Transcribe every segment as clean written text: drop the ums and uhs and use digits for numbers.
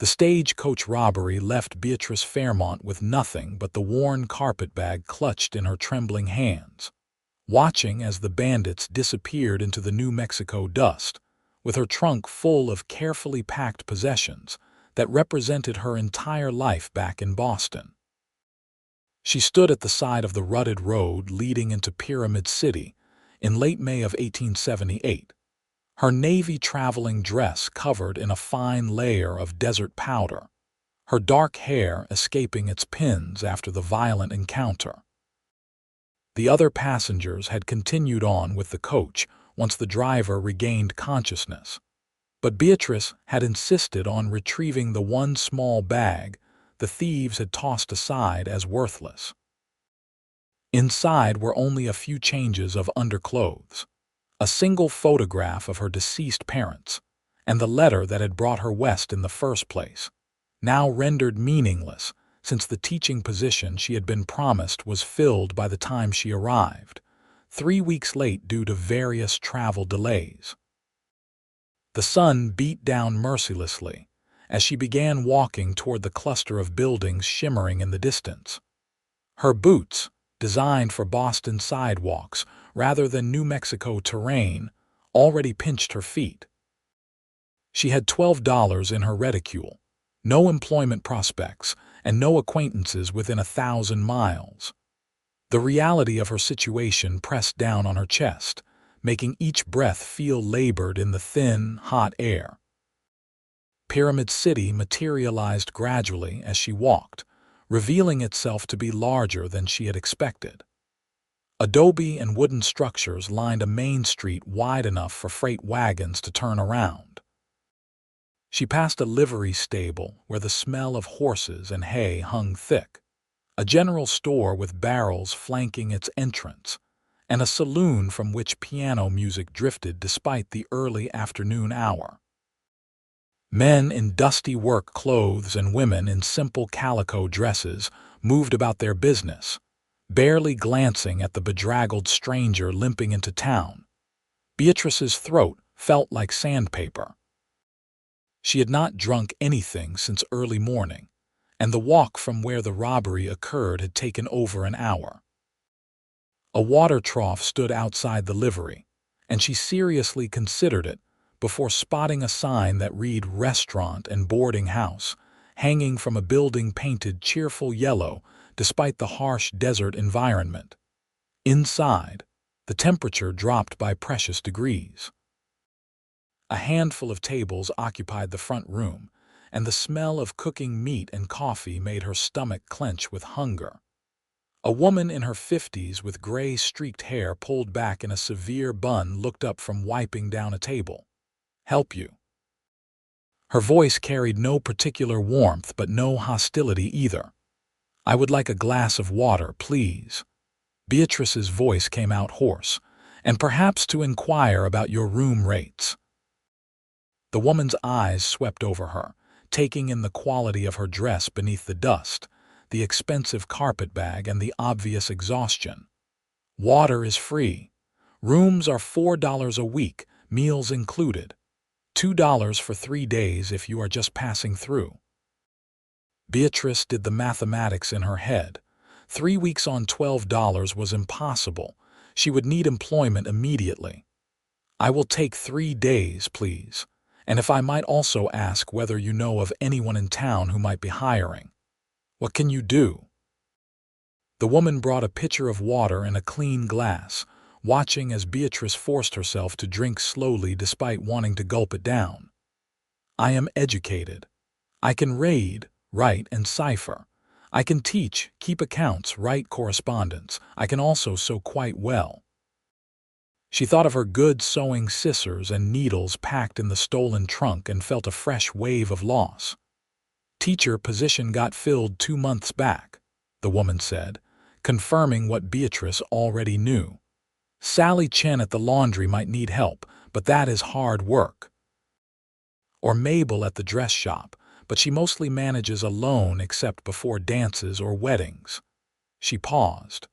The stagecoach robbery left Beatrice Fairmont with nothing but the worn carpetbag clutched in her trembling hands, watching as the bandits disappeared into the New Mexico dust, with her trunk full of carefully packed possessions that represented her entire life back in Boston. She stood at the side of the rutted road leading into Pyramid City in late May of 1878, her navy traveling dress covered in a fine layer of desert powder, her dark hair escaping its pins after the violent encounter. The other passengers had continued on with the coach once the driver regained consciousness, but Beatrice had insisted on retrieving the one small bag the thieves had tossed aside as worthless. Inside were only a few changes of underclothes, a single photograph of her deceased parents, and the letter that had brought her west in the first place, now rendered meaningless since the teaching position she had been promised was filled by the time she arrived, 3 weeks late due to various travel delays. The sun beat down mercilessly as she began walking toward the cluster of buildings shimmering in the distance. Her boots, designed for Boston sidewalks rather than New Mexico terrain, already pinched her feet. She had $12 in her reticule, no employment prospects, and no acquaintances within 1,000 miles. The reality of her situation pressed down on her chest, making each breath feel labored in the thin, hot air. Pyramid City materialized gradually as she walked, revealing itself to be larger than she had expected. Adobe and wooden structures lined a main street wide enough for freight wagons to turn around. She passed a livery stable where the smell of horses and hay hung thick, a general store with barrels flanking its entrance, and a saloon from which piano music drifted despite the early afternoon hour. Men in dusty work clothes and women in simple calico dresses moved about their business, barely glancing at the bedraggled stranger limping into town. Beatrice's throat felt like sandpaper. She had not drunk anything since early morning, and the walk from where the robbery occurred had taken over an hour. A water trough stood outside the livery, and she seriously considered it before spotting a sign that read Restaurant and Boarding House, hanging from a building painted cheerful yellow despite the harsh desert environment. Inside, the temperature dropped by precious degrees. A handful of tables occupied the front room, and the smell of cooking meat and coffee made her stomach clench with hunger. A woman in her 50s with gray-streaked hair pulled back in a severe bun looked up from wiping down a table. "Help you?" Her voice carried no particular warmth but no hostility either. "I would like a glass of water, please." Beatrice's voice came out hoarse, "and perhaps to inquire about your room rates." The woman's eyes swept over her, taking in the quality of her dress beneath the dust, the expensive carpetbag, and the obvious exhaustion. "Water is free. Rooms are $4 a week, meals included. $2 for 3 days if you are just passing through." Beatrice did the mathematics in her head. 3 weeks on $12 was impossible. She would need employment immediately. "I will take 3 days, please. And if I might also ask whether you know of anyone in town who might be hiring. What can you do?" The woman brought a pitcher of water and a clean glass, watching as Beatrice forced herself to drink slowly despite wanting to gulp it down. "I am educated. I can read, write, and cipher. I can teach, keep accounts, write correspondence. I can also sew quite well." She thought of her good sewing scissors and needles packed in the stolen trunk and felt a fresh wave of loss. "Teacher position got filled 2 months back," the woman said, confirming what Beatrice already knew. "Sally Chen at the laundry might need help, but that is hard work. Or Mabel at the dress shop, but she mostly manages alone except before dances or weddings." She paused.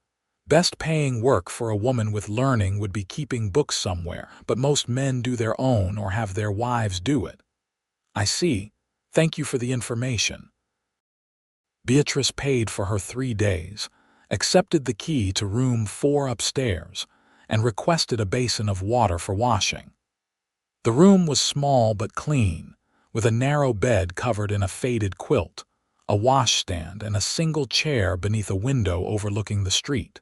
"Best paying work for a woman with learning would be keeping books somewhere, but most men do their own or have their wives do it." "I see," Thank you for the information. Beatrice paid for her 3 days, accepted the key to room 4 upstairs, and requested a basin of water for washing. The room was small but clean, with a narrow bed covered in a faded quilt, a washstand, and a single chair beneath a window overlooking the street.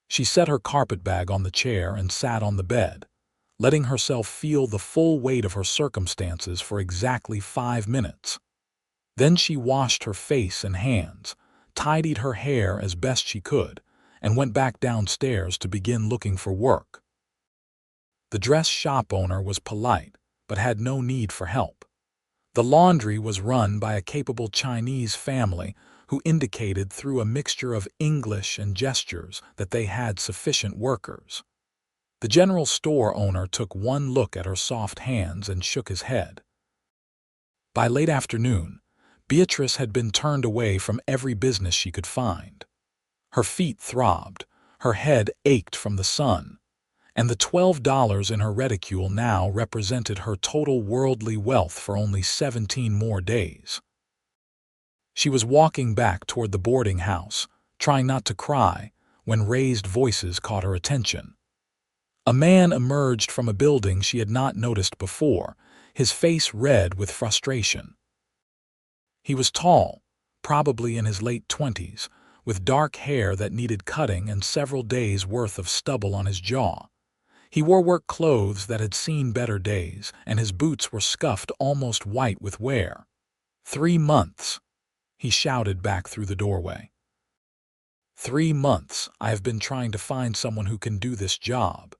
She set her carpetbag on the chair and sat on the bed, letting herself feel the full weight of her circumstances for exactly 5 minutes. Then she washed her face and hands, tidied her hair as best she could, and went back downstairs to begin looking for work. The dress shop owner was polite, but had no need for help. The laundry was run by a capable Chinese family who indicated through a mixture of English and gestures that they had sufficient workers. The general store owner took one look at her soft hands and shook his head. By late afternoon, Beatrice had been turned away from every business she could find. Her feet throbbed, her head ached from the sun, and the $12 in her reticule now represented her total worldly wealth for only 17 more days. She was walking back toward the boarding house, trying not to cry, when raised voices caught her attention. A man emerged from a building she had not noticed before, his face red with frustration. He was tall, probably in his late 20s, with dark hair that needed cutting and several days' worth of stubble on his jaw. He wore work clothes that had seen better days, and his boots were scuffed almost white with wear. 3 months, he shouted back through the doorway. 3 months I have been trying to find someone who can do this job.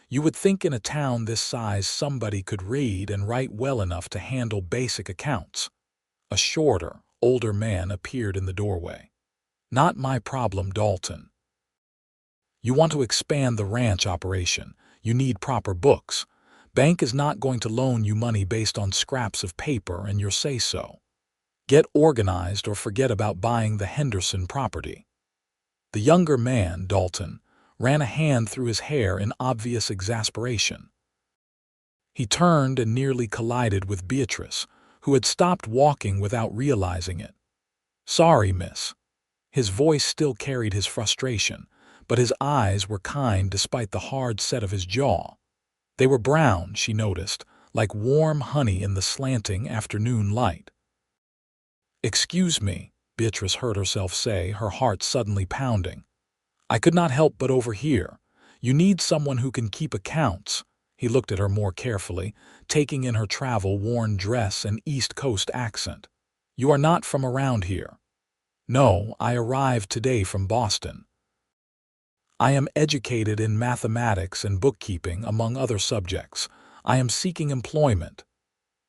You would think in a town this size somebody could read and write well enough to handle basic accounts. A shorter, older man appeared in the doorway. Not my problem, Dalton. You want to expand the ranch operation. You need proper books. Bank is not going to loan you money based on scraps of paper and your say-so. Get organized or forget about buying the Henderson property. The younger man, Dalton, ran a hand through his hair in obvious exasperation. He turned and nearly collided with Beatrice, who had stopped walking without realizing it. Sorry, miss. His voice still carried his frustration, but his eyes were kind despite the hard set of his jaw. They were brown, she noticed, like warm honey in the slanting afternoon light. Excuse me, Beatrice heard herself say, her heart suddenly pounding. I could not help but overhear. You need someone who can keep accounts. He looked at her more carefully, taking in her travel-worn dress and East Coast accent. You are not from around here. No, I arrived today from Boston. I am educated in mathematics and bookkeeping, among other subjects. I am seeking employment.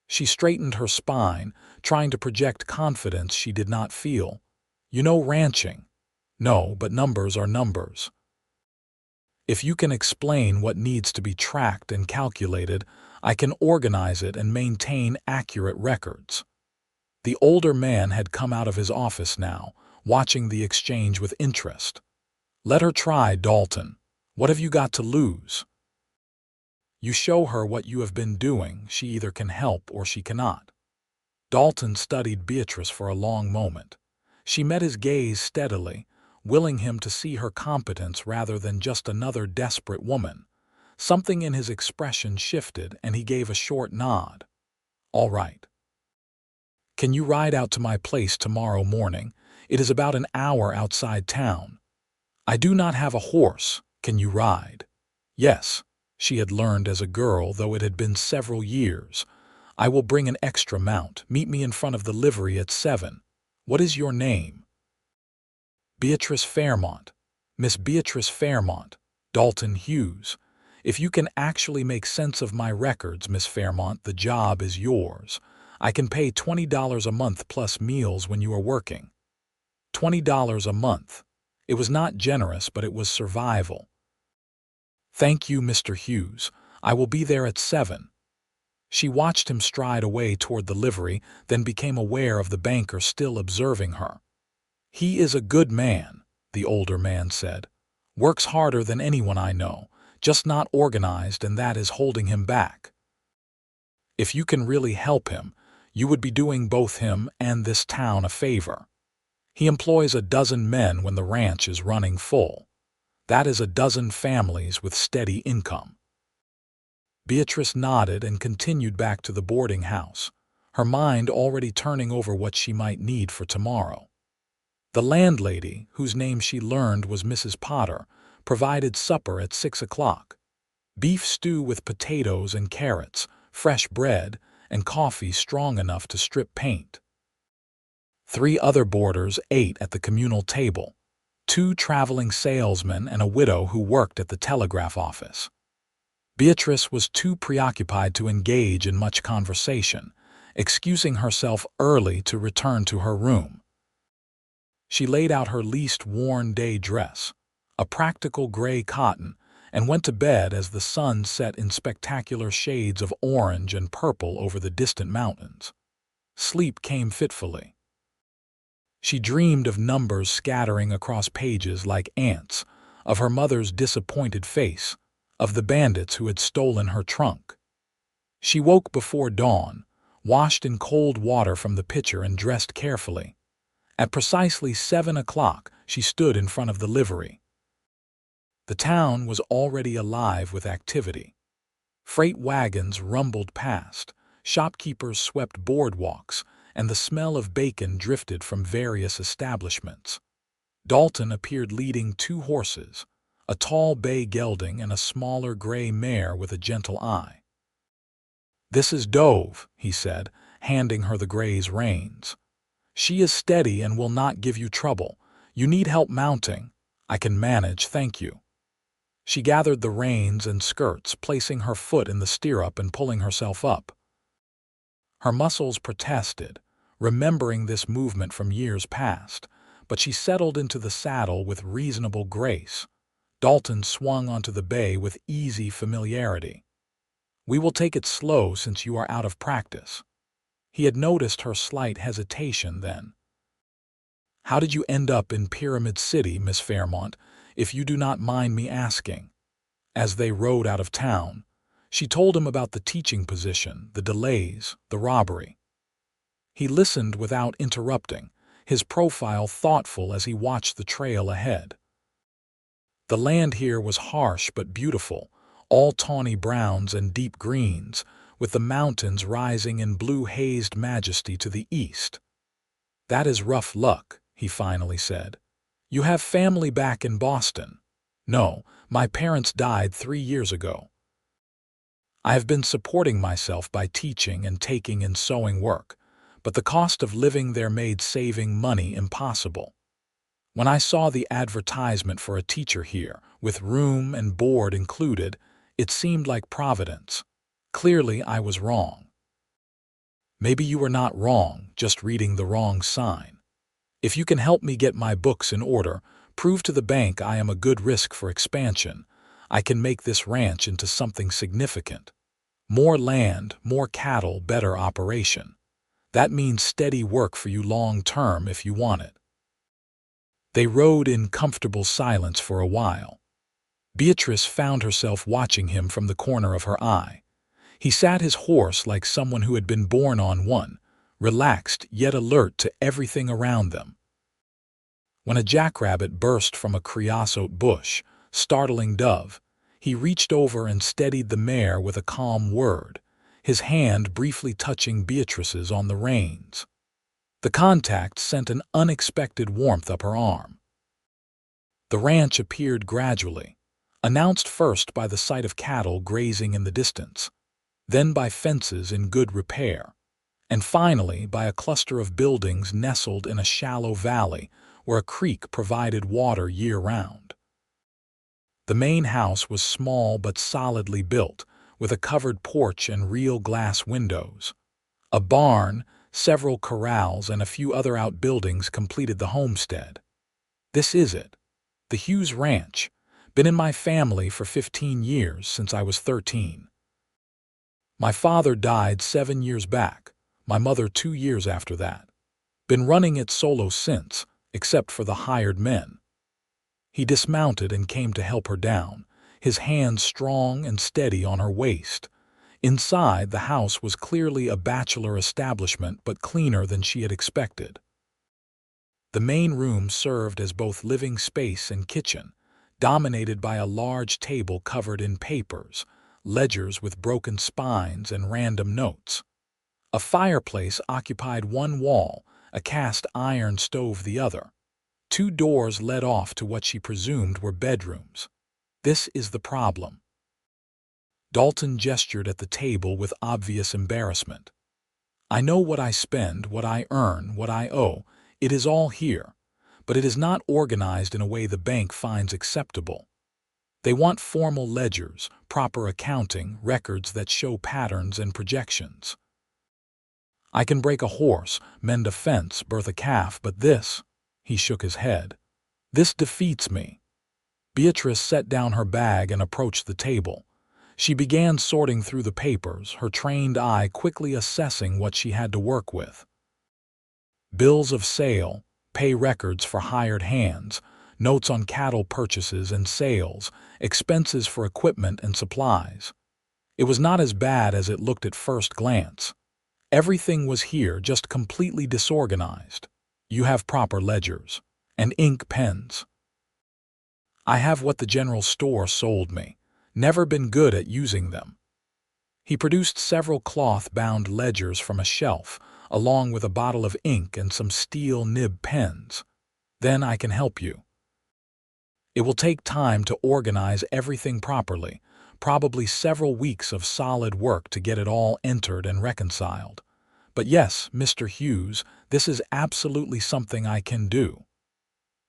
She straightened her spine, trying to project confidence she did not feel. You know ranching. No, but numbers are numbers. If you can explain what needs to be tracked and calculated, I can organize it and maintain accurate records. The older man had come out of his office now, watching the exchange with interest. Let her try, Dalton. What have you got to lose? You show her what you have been doing, she either can help or she cannot. Dalton studied Beatrice for a long moment. She met his gaze steadily, willing him to see her competence rather than just another desperate woman. Something in his expression shifted, and he gave a short nod. All right. Can you ride out to my place tomorrow morning? It is about an hour outside town. I do not have a horse. Can you ride? Yes, she had learned as a girl, though it had been several years. I will bring an extra mount. Meet me in front of the livery at 7. What is your name? Beatrice Fairmont. Miss Beatrice Fairmont. Dalton Hughes. If you can actually make sense of my records, Miss Fairmont, the job is yours. I can pay $20 a month plus meals when you are working. $20 a month. It was not generous, but it was survival. Thank you, Mr. Hughes. I will be there at 7. She watched him stride away toward the livery, then became aware of the banker still observing her. He is a good man, the older man said. Works harder than anyone I know, just not organized, and that is holding him back. If you can really help him, You would be doing both him and this town a favor. He employs a dozen men when the ranch is running full. That is a dozen families with steady income. Beatrice nodded and continued back to the boarding house, her mind already turning over what she might need for tomorrow. The landlady, whose name she learned was Mrs. Potter, provided supper at 6 o'clock. Beef stew with potatoes and carrots, fresh bread, and coffee strong enough to strip paint. 3 other boarders ate at the communal table, 2 traveling salesmen and a widow who worked at the telegraph office. Beatrice was too preoccupied to engage in much conversation, excusing herself early to return to her room. She laid out her least worn day dress, a practical gray cotton, and went to bed as the sun set in spectacular shades of orange and purple over the distant mountains. Sleep came fitfully. She dreamed of numbers scattering across pages like ants, of her mother's disappointed face, of the bandits who had stolen her trunk. She woke before dawn, washed in cold water from the pitcher and dressed carefully. At precisely 7 o'clock, she stood in front of the livery. The town was already alive with activity. Freight wagons rumbled past, shopkeepers swept boardwalks, and the smell of bacon drifted from various establishments. Dalton appeared leading 2 horses, a tall bay gelding and a smaller gray mare with a gentle eye. "This is Dove," he said, handing her the gray's reins. "She is steady and will not give you trouble. You need help mounting. I can manage, thank you." She gathered the reins and skirts, placing her foot in the stirrup and pulling herself up. Her muscles protested, remembering this movement from years past, but she settled into the saddle with reasonable grace. Dalton swung onto the bay with easy familiarity. "We will take it slow since you are out of practice." He had noticed her slight hesitation then. "How did you end up in Pyramid City, Miss Fairmont, if you do not mind me asking?" As they rode out of town, she told him about the teaching position, the delays, the robbery. He listened without interrupting, his profile thoughtful as he watched the trail ahead. The land here was harsh but beautiful, all tawny browns and deep greens, with the mountains rising in blue-hazed majesty to the east. "That is rough luck," he finally said. "You have family back in Boston?" "No, my parents died 3 years ago. I have been supporting myself by teaching and taking in sewing work, but the cost of living there made saving money impossible. When I saw the advertisement for a teacher here, with room and board included, it seemed like providence. Clearly, I was wrong." "Maybe you were not wrong, just reading the wrong sign. If you can help me get my books in order, prove to the bank I am a good risk for expansion, I can make this ranch into something significant. More land, more cattle, better operation. That means steady work for you long term if you want it." They rode in comfortable silence for a while. Beatrice found herself watching him from the corner of her eye. He sat his horse like someone who had been born on one, relaxed yet alert to everything around them. When a jackrabbit burst from a creosote bush, startling Dove, he reached over and steadied the mare with a calm word, his hand briefly touching Beatrice's on the reins. The contact sent an unexpected warmth up her arm. The ranch appeared gradually, announced first by the sight of cattle grazing in the distance, then by fences in good repair, and finally by a cluster of buildings nestled in a shallow valley where a creek provided water year-round. The main house was small but solidly built, with a covered porch and real glass windows. A barn, several corrals, and a few other outbuildings completed the homestead. "This is it. The Hughes Ranch. Been in my family for 15 years, since I was 13. My father died 7 years back, my mother 2 years after that. Been running it solo since, except for the hired men." He dismounted and came to help her down, his hand strong and steady on her waist. Inside, the house was clearly a bachelor establishment, but cleaner than she had expected. The main room served as both living space and kitchen, dominated by a large table covered in papers, ledgers with broken spines, and random notes. A fireplace occupied one wall, a cast iron stove the other. Two doors led off to what she presumed were bedrooms. This is the problem. Dalton gestured at the table with obvious embarrassment. I know what I spend, what I earn, what I owe. It is all here, but it is not organized in a way the bank finds acceptable. They want formal ledgers, proper accounting, records that show patterns and projections. I can break a horse, mend a fence, birth a calf, but this, he shook his head, this defeats me. Beatrice set down her bag and approached the table. She began sorting through the papers, her trained eye quickly assessing what she had to work with. Bills of sale, pay records for hired hands, notes on cattle purchases and sales, expenses for equipment and supplies. It was not as bad as it looked at first glance. Everything was here, just completely disorganized. You have proper ledgers and ink pens. I have what the general store sold me. Never been good at using them. He produced several cloth-bound ledgers from a shelf, along with a bottle of ink and some steel nib pens. Then I can help you. It will take time to organize everything properly, probably several weeks of solid work to get it all entered and reconciled. But yes, Mr. Hughes, this is absolutely something I can do.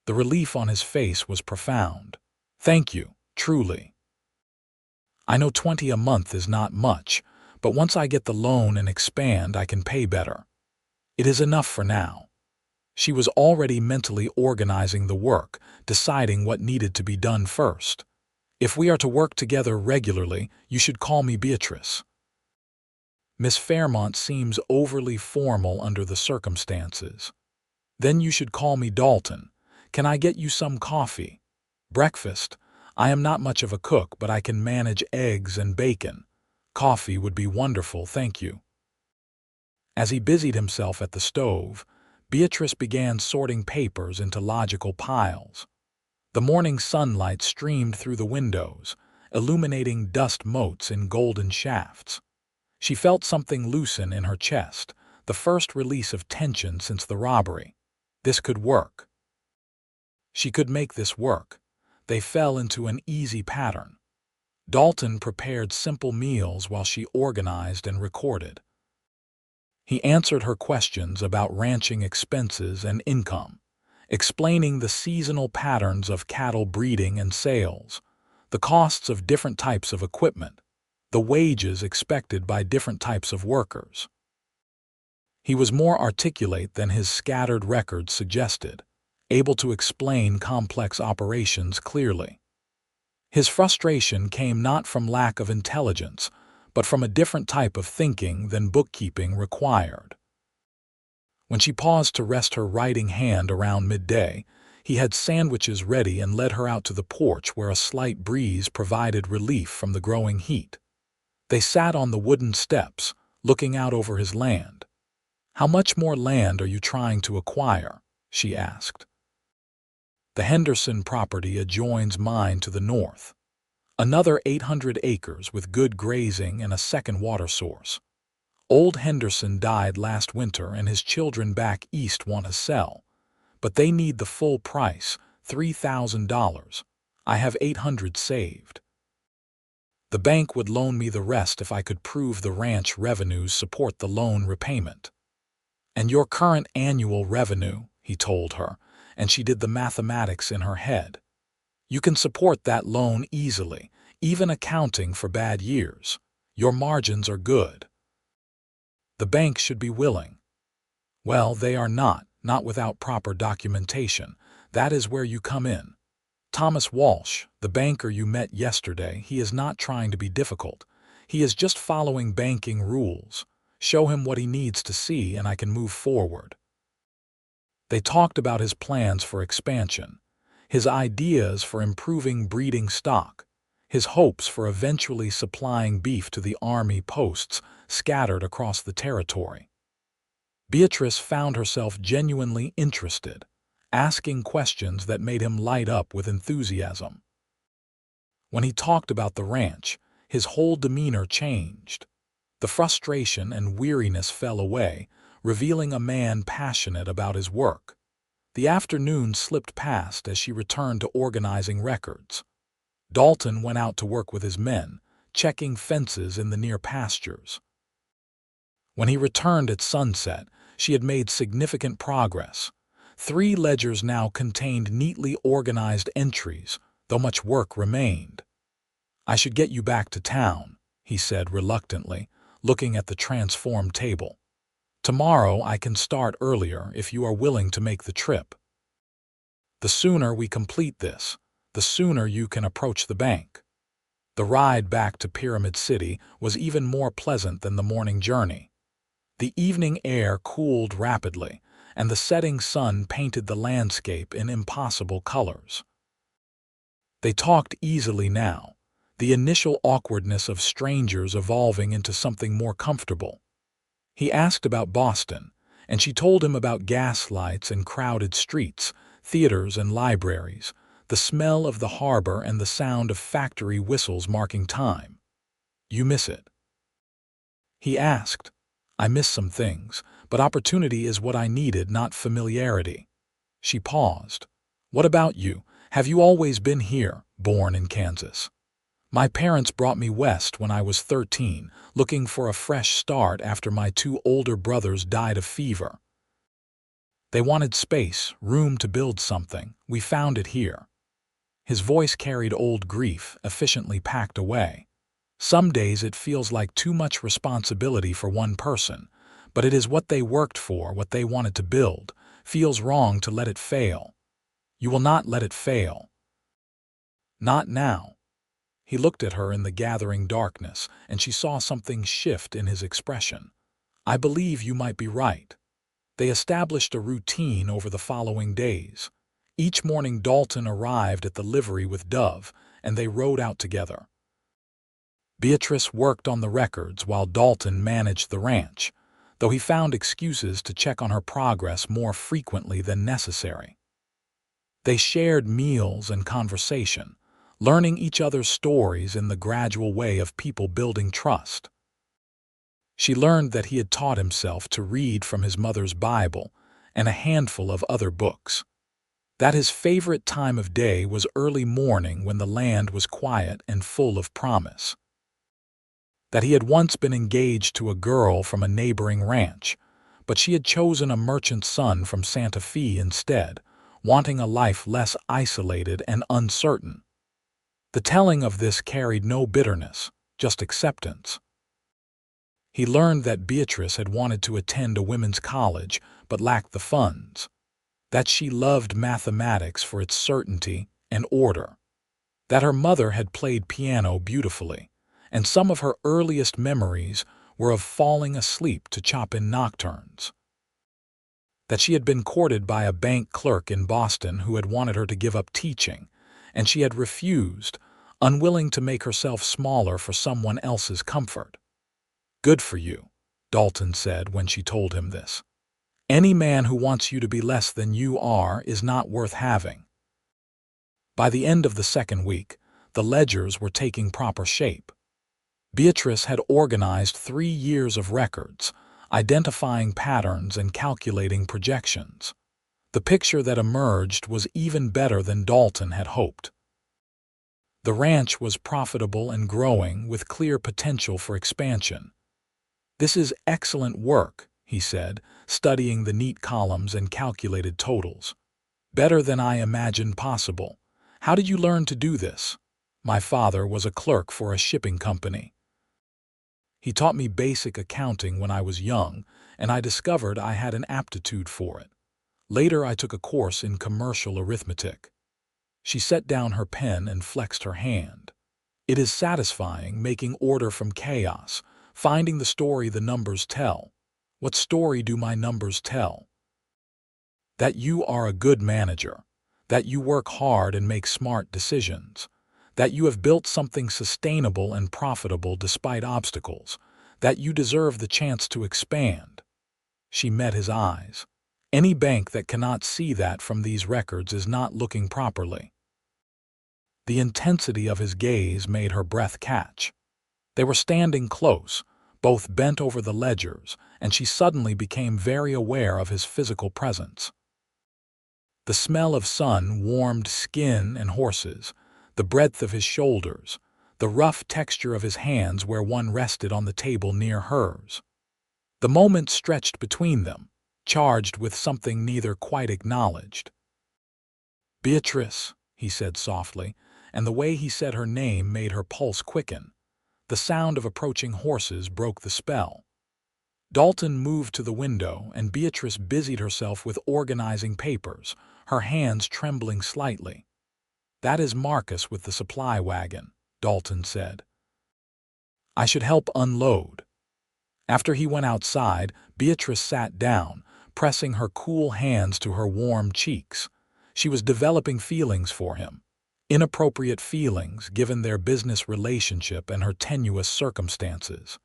The relief on his face was profound. Thank you, truly. I know 20 a month is not much, but once I get the loan and expand, I can pay better. It is enough for now. She was already mentally organizing the work, deciding what needed to be done first. If we are to work together regularly, you should call me Beatrice. Miss Fairmont seems overly formal under the circumstances. Then you should call me Dalton. Can I get you some coffee? Breakfast? I am not much of a cook, but I can manage eggs and bacon. Coffee would be wonderful, thank you. As he busied himself at the stove, Beatrice began sorting papers into logical piles. The morning sunlight streamed through the windows, illuminating dust motes in golden shafts. She felt something loosen in her chest, the first release of tension since the robbery. This could work. She could make this work. They fell into an easy pattern. Dalton prepared simple meals while she organized and recorded. He answered her questions about ranching expenses and income, explaining the seasonal patterns of cattle breeding and sales, the costs of different types of equipment, the wages expected by different types of workers. He was more articulate than his scattered records suggested, able to explain complex operations clearly. His frustration came not from lack of intelligence, but from a different type of thinking than bookkeeping required. When she paused to rest her writing hand around midday, he had sandwiches ready and led her out to the porch where a slight breeze provided relief from the growing heat. They sat on the wooden steps, looking out over his land. "How much more land are you trying to acquire?" she asked. The Henderson property adjoins mine to the north. Another 800 acres with good grazing and a second water source. Old Henderson died last winter and his children back east want to sell. But they need the full price, $3,000. I have 800 saved. The bank would loan me the rest if I could prove the ranch revenues support the loan repayment. And your current annual revenue, he told her, and she did the mathematics in her head. You can support that loan easily, even accounting for bad years. Your margins are good. The bank should be willing. Well, they are not without proper documentation. That is where you come in. Thomas Walsh, the banker you met yesterday, he is not trying to be difficult. He is just following banking rules. Show him what he needs to see and I can move forward. They talked about his plans for expansion, his ideas for improving breeding stock. his hopes for eventually supplying beef to the army posts scattered across the territory. Beatrice found herself genuinely interested, asking questions that made him light up with enthusiasm. When he talked about the ranch, his whole demeanor changed. The frustration and weariness fell away, revealing a man passionate about his work. The afternoon slipped past as she returned to organizing records. Dalton went out to work with his men, checking fences in the near pastures. When he returned at sunset, she had made significant progress. 3 ledgers now contained neatly organized entries, though much work remained. "I should get you back to town," he said reluctantly, looking at the transformed table. "Tomorrow I can start earlier if you are willing to make the trip. The sooner we complete this, the sooner you can approach the bank." The ride back to Pyramid City was even more pleasant than the morning journey. The evening air cooled rapidly, and the setting sun painted the landscape in impossible colors. They talked easily now, the initial awkwardness of strangers evolving into something more comfortable. He asked about Boston, and she told him about gas lights and crowded streets, theaters and libraries, the smell of the harbor and the sound of factory whistles marking time. "You miss it?" he asked. "I miss some things, but opportunity is what I needed, not familiarity." She paused. "What about you? Have you always been here, born in Kansas?" "My parents brought me west when I was 13, looking for a fresh start after my 2 older brothers died of fever. They wanted space, room to build something. We found it here." His voice carried old grief, efficiently packed away. "Some days it feels like too much responsibility for one person, but it is what they worked for, what they wanted to build. Feels wrong to let it fail." "You will not let it fail." "Not now." He looked at her in the gathering darkness, and she saw something shift in his expression. "I believe you might be right." They established a routine over the following days. Each morning Dalton arrived at the livery with Dove, and they rode out together. Beatrice worked on the records while Dalton managed the ranch, though he found excuses to check on her progress more frequently than necessary. They shared meals and conversation, learning each other's stories in the gradual way of people building trust. She learned that he had taught himself to read from his mother's Bible and a handful of other books. That his favorite time of day was early morning when the land was quiet and full of promise. That he had once been engaged to a girl from a neighboring ranch, but she had chosen a merchant's son from Santa Fe instead, wanting a life less isolated and uncertain. The telling of this carried no bitterness, just acceptance. He learned that Beatrice had wanted to attend a women's college but lacked the funds. That she loved mathematics for its certainty and order. That her mother had played piano beautifully, and some of her earliest memories were of falling asleep to Chopin nocturnes. That she had been courted by a bank clerk in Boston who had wanted her to give up teaching, and she had refused, unwilling to make herself smaller for someone else's comfort. "Good for you," Dalton said when she told him this. "Any man who wants you to be less than you are is not worth having." By the end of the second week, the ledgers were taking proper shape. Beatrice had organized 3 years of records, identifying patterns and calculating projections. The picture that emerged was even better than Dalton had hoped. The ranch was profitable and growing with clear potential for expansion. "This is excellent work," he said, studying the neat columns and calculated totals. "Better than I imagined possible. How did you learn to do this?" "My father was a clerk for a shipping company. He taught me basic accounting when I was young, and I discovered I had an aptitude for it. Later I took a course in commercial arithmetic." She set down her pen and flexed her hand. "It is satisfying making order from chaos, finding the story the numbers tell." "What story do my numbers tell?" "That you are a good manager, that you work hard and make smart decisions, that you have built something sustainable and profitable despite obstacles, that you deserve the chance to expand. She met his eyes. Any bank that cannot see that from these records is not looking properly. The intensity of his gaze made her breath catch. They were standing close, both bent over the ledgers, and she suddenly became very aware of his physical presence. The smell of sun-warmed skin and horses, the breadth of his shoulders, the rough texture of his hands where one rested on the table near hers. The moment stretched between them, charged with something neither quite acknowledged. "Beatrice," he said softly, and the way he said her name made her pulse quicken. The sound of approaching horses broke the spell. Dalton moved to the window, and Beatrice busied herself with organizing papers, her hands trembling slightly. "That is Marcus with the supply wagon," Dalton said. "I should help unload." After he went outside, Beatrice sat down, pressing her cool hands to her warm cheeks. She was developing feelings for him. Inappropriate feelings, given their business relationship and her tenuous circumstances.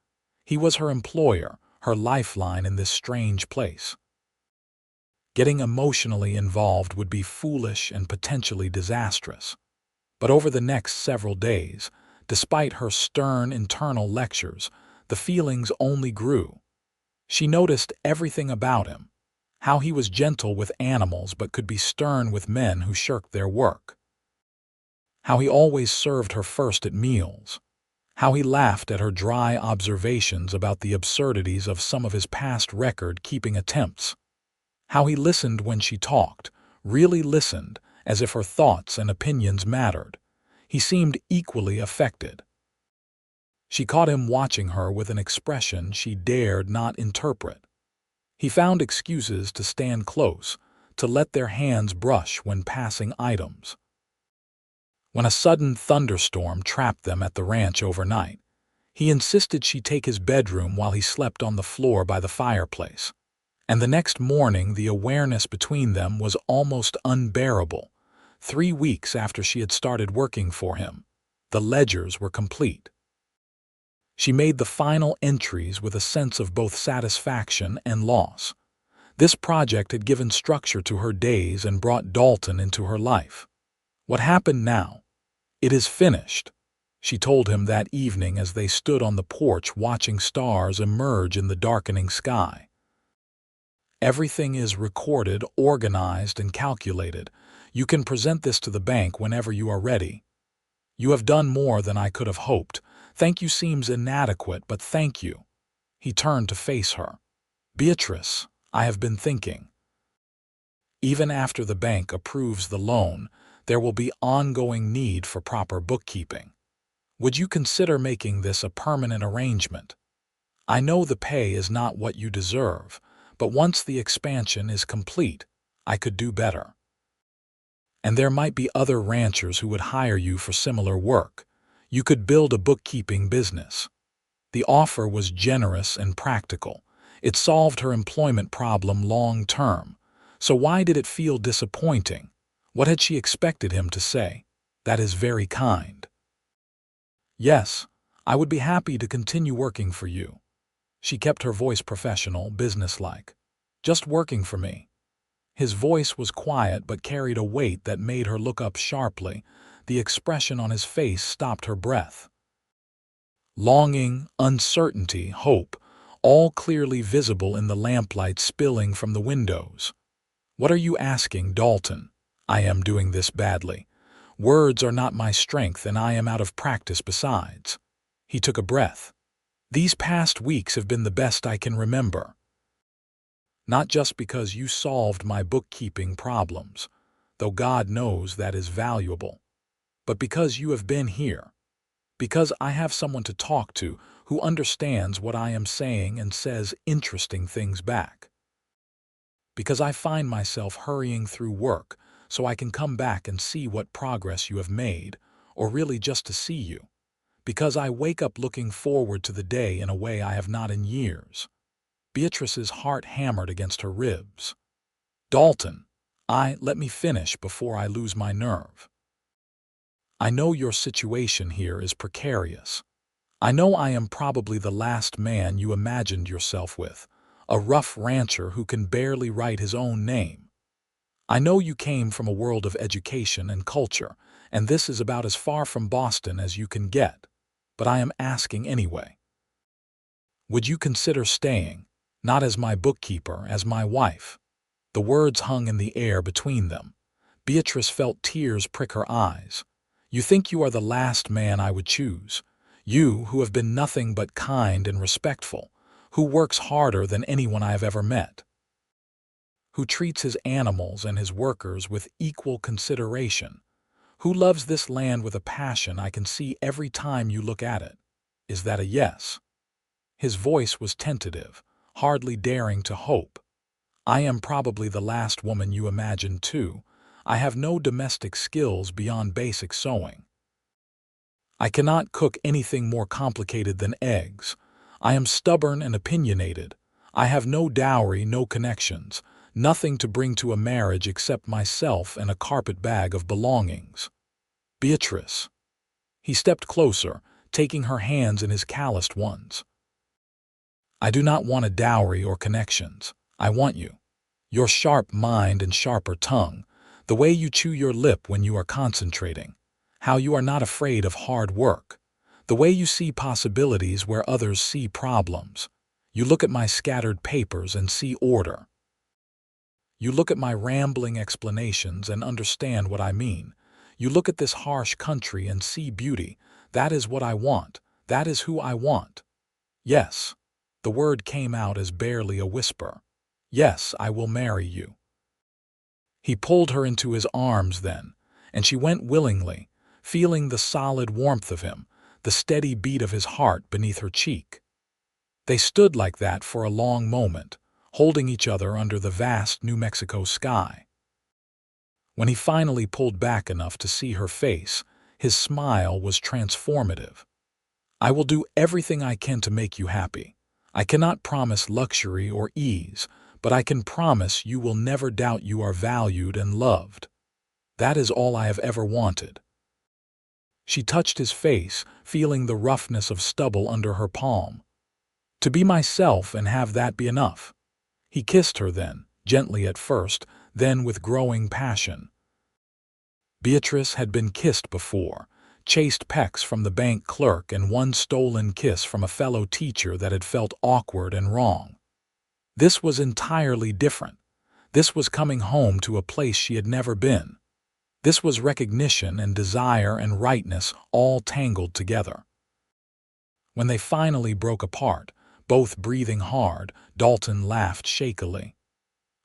He was her employer, her lifeline in this strange place. Getting emotionally involved would be foolish and potentially disastrous. But over the next several days, despite her stern internal lectures, the feelings only grew. She noticed everything about him, how he was gentle with animals but could be stern with men who shirked their work, how he always served her first at meals, how he laughed at her dry observations about the absurdities of some of his past record-keeping attempts, how he listened when she talked, really listened, as if her thoughts and opinions mattered. He seemed equally affected. She caught him watching her with an expression she dared not interpret. He found excuses to stand close, to let their hands brush when passing items. When a sudden thunderstorm trapped them at the ranch overnight, he insisted she take his bedroom while he slept on the floor by the fireplace. And the next morning the awareness between them was almost unbearable. 3 weeks after she had started working for him, the ledgers were complete. She made the final entries with a sense of both satisfaction and loss. This project had given structure to her days and brought Dalton into her life. "What happened now? It is finished," she told him that evening as they stood on the porch watching stars emerge in the darkening sky. "Everything is recorded, organized, and calculated. You can present this to the bank whenever you are ready. You have done more than I could have hoped. Thank you seems inadequate, but thank you." He turned to face her. "Beatrice, I have been thinking. Even after the bank approves the loan, there will be ongoing need for proper bookkeeping. Would you consider making this a permanent arrangement? I know the pay is not what you deserve, but once the expansion is complete, I could do better. And there might be other ranchers who would hire you for similar work. You could build a bookkeeping business." The offer was generous and practical. It solved her employment problem long term. So why did it feel disappointing? What had she expected him to say? "That is very kind." "Yes, I would be happy to continue working for you." She kept her voice professional, businesslike. "Just working for me." His voice was quiet but carried a weight that made her look up sharply. The expression on his face stopped her breath. Longing, uncertainty, hope, all clearly visible in the lamplight spilling from the windows. "What are you asking, Dalton? I am doing this badly. Words are not my strength, and I am out of practice besides." He took a breath. "These past weeks have been the best I can remember. Not just because you solved my bookkeeping problems, though God knows that is valuable, but because you have been here. Because I have someone to talk to who understands what I am saying and says interesting things back. Because I find myself hurrying through work so I can come back and see what progress you have made, or really just to see you. Because I wake up looking forward to the day in a way I have not in years." Beatrice's heart hammered against her ribs. "Dalton, let me finish before I lose my nerve. I know your situation here is precarious. I know I am probably the last man you imagined yourself with, a rough rancher who can barely write his own name. I know you came from a world of education and culture, and this is about as far from Boston as you can get. But I am asking anyway. Would you consider staying, not as my bookkeeper, as my wife? The words hung in the air between them. Beatrice felt tears prick her eyes. You think you are the last man I would choose. You, who have been nothing but kind and respectful, who works harder than anyone I have ever met, who treats his animals and his workers with equal consideration, who loves this land with a passion I can see every time you look at it. Is that a yes? His voice was tentative, hardly daring to hope. I am probably the last woman you imagined too. I have no domestic skills beyond basic sewing. I cannot cook anything more complicated than eggs. I am stubborn and opinionated. I have no dowry, no connections, nothing to bring to a marriage except myself and a carpet bag of belongings. Beatrice. He stepped closer, taking her hands in his calloused ones. I do not want a dowry or connections. I want you. Your sharp mind and sharper tongue, the way you chew your lip when you are concentrating, how you are not afraid of hard work, the way you see possibilities where others see problems. You look at my scattered papers and see order. You look at my rambling explanations and understand what I mean. You look at this harsh country and see beauty. That is what I want. That is who I want. Yes. The word came out as barely a whisper. Yes, I will marry you. He pulled her into his arms then, and she went willingly, feeling the solid warmth of him, the steady beat of his heart beneath her cheek. They stood like that for a long moment, holding each other under the vast New Mexico sky. When he finally pulled back enough to see her face, his smile was transformative. I will do everything I can to make you happy. I cannot promise luxury or ease, but I can promise you will never doubt you are valued and loved. That is all I have ever wanted. She touched his face, feeling the roughness of stubble under her palm. To be myself and have that be enough. He kissed her then, gently at first, then with growing passion. Beatrice had been kissed before, chased pecks from the bank clerk and one stolen kiss from a fellow teacher that had felt awkward and wrong. This was entirely different. This was coming home to a place she had never been. This was recognition and desire and rightness all tangled together. When they finally broke apart, both breathing hard, Dalton laughed shakily.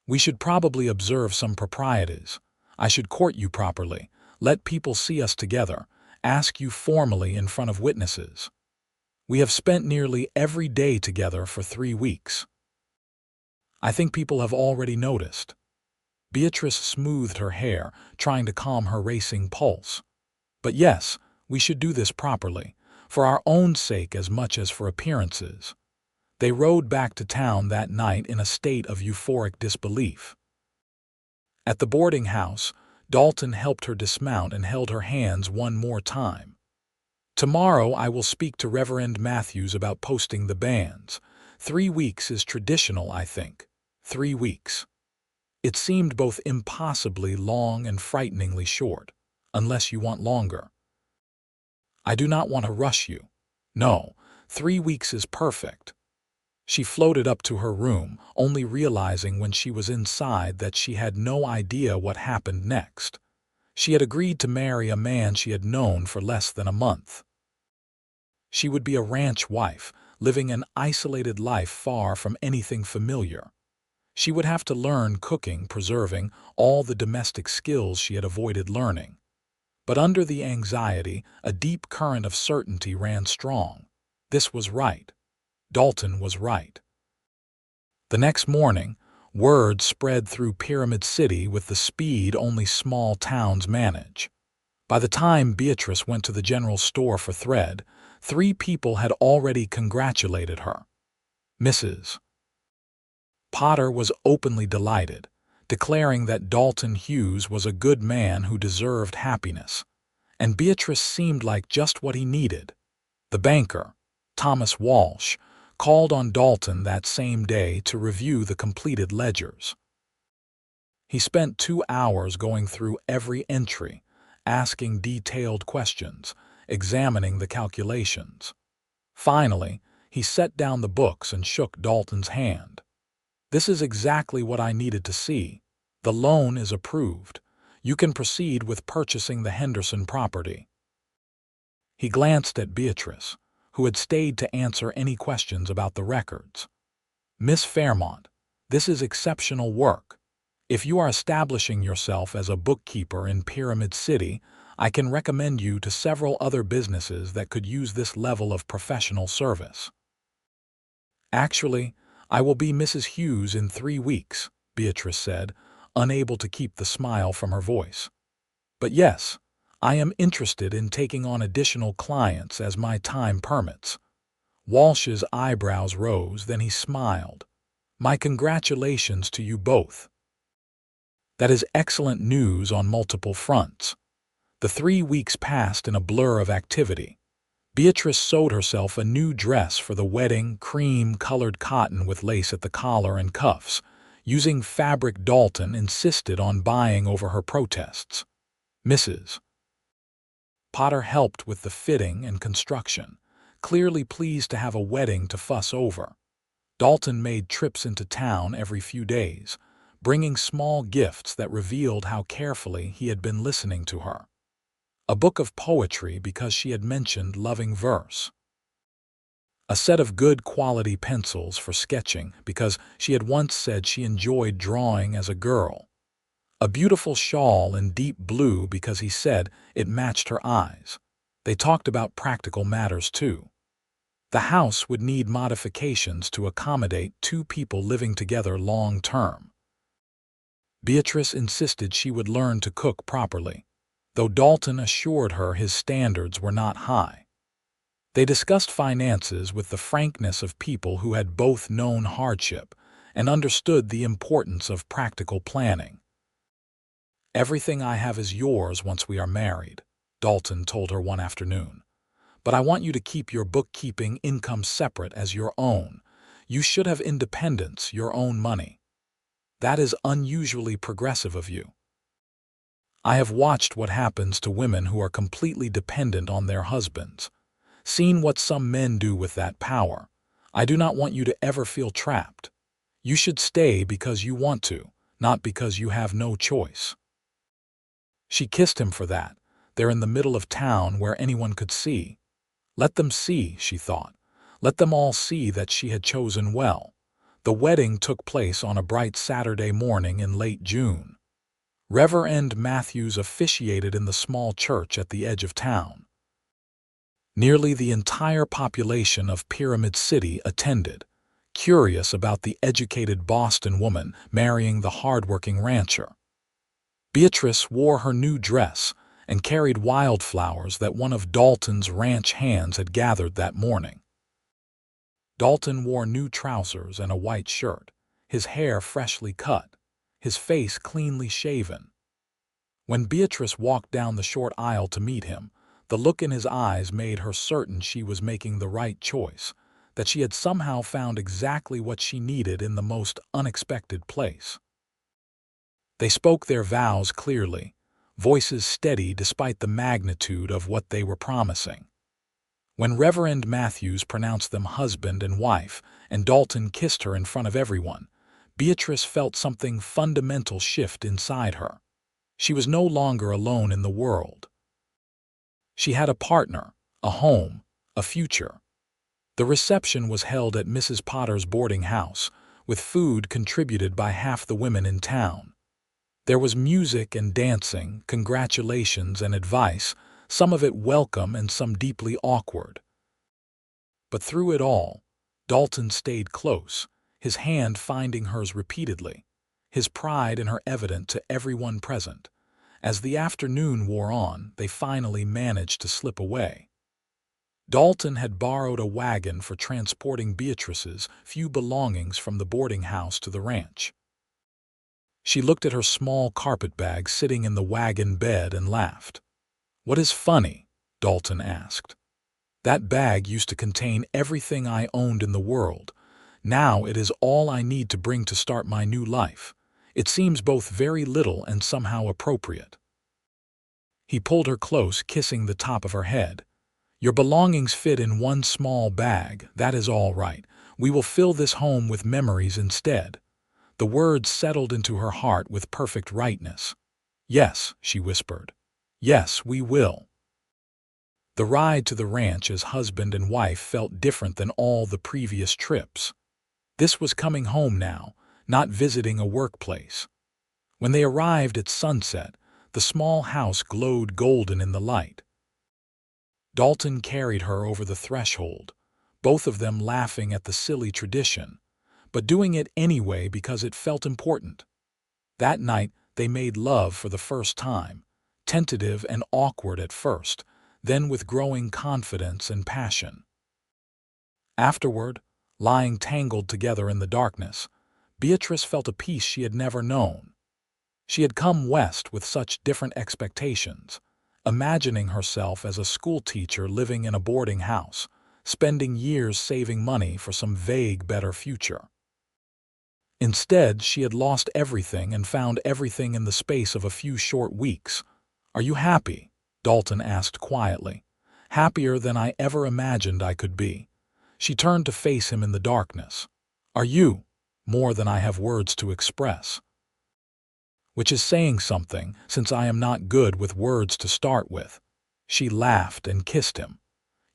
We should probably observe some proprieties. I should court you properly, let people see us together, ask you formally in front of witnesses. We have spent nearly every day together for 3 weeks. I think people have already noticed. Beatrice smoothed her hair, trying to calm her racing pulse. But yes, we should do this properly, for our own sake as much as for appearances. They rode back to town that night in a state of euphoric disbelief. At the boarding house, Dalton helped her dismount and held her hands one more time. Tomorrow I will speak to Reverend Matthews about posting the banns. 3 weeks is traditional, I think. 3 weeks. It seemed both impossibly long and frighteningly short, unless you want longer. I do not want to rush you. No, 3 weeks is perfect. She floated up to her room, only realizing when she was inside that she had no idea what happened next. She had agreed to marry a man she had known for less than a month. She would be a ranch wife, living an isolated life far from anything familiar. She would have to learn cooking, preserving, all the domestic skills she had avoided learning. But under the anxiety, a deep current of certainty ran strong. This was right. Dalton was right. The next morning, word spread through Pyramid City with the speed only small towns manage. By the time Beatrice went to the general store for thread, 3 people had already congratulated her. Mrs. Potter was openly delighted, declaring that Dalton Hughes was a good man who deserved happiness. and Beatrice seemed like just what he needed. The banker, Thomas Walsh, called on Dalton that same day to review the completed ledgers. He spent 2 hours going through every entry, asking detailed questions, examining the calculations. Finally, he set down the books and shook Dalton's hand. "This is exactly what I needed to see. The loan is approved. You can proceed with purchasing the Henderson property." He glanced at Beatrice, who had stayed to answer any questions about the records. "Miss Fairmont, this is exceptional work. If you are establishing yourself as a bookkeeper in Pyramid City, I can recommend you to several other businesses that could use this level of professional service." "Actually, I will be Mrs. Hughes in 3 weeks," Beatrice said, unable to keep the smile from her voice. "But yes, I am interested in taking on additional clients as my time permits." Walsh's eyebrows rose, then he smiled. "My congratulations to you both. That is excellent news on multiple fronts." The 3 weeks passed in a blur of activity. Beatrice sewed herself a new dress for the wedding, cream-colored cotton with lace at the collar and cuffs, using fabric Dalton insisted on buying over her protests. Mrs. Potter helped with the fitting and construction, clearly pleased to have a wedding to fuss over. Dalton made trips into town every few days, bringing small gifts that revealed how carefully he had been listening to her. A book of poetry because she had mentioned loving verse. A set of good quality pencils for sketching because she had once said she enjoyed drawing as a girl. A beautiful shawl in deep blue because he said it matched her eyes. They talked about practical matters too. The house would need modifications to accommodate 2 people living together long term. Beatrice insisted she would learn to cook properly, though Dalton assured her his standards were not high. They discussed finances with the frankness of people who had both known hardship and understood the importance of practical planning. "Everything I have is yours once we are married," Dalton told her one afternoon. "But I want you to keep your bookkeeping income separate as your own. You should have independence, your own money. That is unusually progressive of you. I have watched what happens to women who are completely dependent on their husbands, seen what some men do with that power. I do not want you to ever feel trapped. You should stay because you want to, not because you have no choice." She kissed him for that, there in the middle of town where anyone could see. Let them see, she thought. Let them all see that she had chosen well. The wedding took place on a bright Saturday morning in late June. Reverend Matthews officiated in the small church at the edge of town. Nearly the entire population of Pyramid City attended, curious about the educated Boston woman marrying the hardworking rancher. Beatrice wore her new dress and carried wildflowers that one of Dalton's ranch hands had gathered that morning. Dalton wore new trousers and a white shirt, his hair freshly cut, his face cleanly shaven. When Beatrice walked down the short aisle to meet him, the look in his eyes made her certain she was making the right choice, that she had somehow found exactly what she needed in the most unexpected place. They spoke their vows clearly, voices steady despite the magnitude of what they were promising. When Reverend Matthews pronounced them husband and wife, and Dalton kissed her in front of everyone, Beatrice felt something fundamental shift inside her. She was no longer alone in the world. She had a partner, a home, a future. The reception was held at Mrs. Potter's boarding house, with food contributed by half the women in town. There was music and dancing, congratulations and advice, some of it welcome and some deeply awkward. But through it all, Dalton stayed close, his hand finding hers repeatedly, his pride in her evident to everyone present. As the afternoon wore on, they finally managed to slip away. Dalton had borrowed a wagon for transporting Beatrice's few belongings from the boarding house to the ranch. She looked at her small carpetbag sitting in the wagon bed and laughed. "What is funny?" Dalton asked. "That bag used to contain everything I owned in the world. Now it is all I need to bring to start my new life. It seems both very little and somehow appropriate." He pulled her close, kissing the top of her head. "Your belongings fit in one small bag, that is all right. We will fill this home with memories instead." The words settled into her heart with perfect rightness. "Yes," she whispered. "Yes, we will." The ride to the ranch as husband and wife felt different than all the previous trips. This was coming home now, not visiting a workplace. When they arrived at sunset, the small house glowed golden in the light. Dalton carried her over the threshold, both of them laughing at the silly tradition, but doing it anyway because it felt important. That night they made love for the first time, tentative and awkward at first, then with growing confidence and passion. Afterward, lying tangled together in the darkness, Beatrice felt a peace she had never known. She had come west with such different expectations, imagining herself as a schoolteacher living in a boarding house, spending years saving money for some vague better future. Instead, she had lost everything and found everything in the space of a few short weeks. "Are you happy?" Dalton asked quietly. "Happier than I ever imagined I could be." She turned to face him in the darkness. "Are you?" "More than I have words to express." "Which is saying something, since I am not good with words to start with." She laughed and kissed him.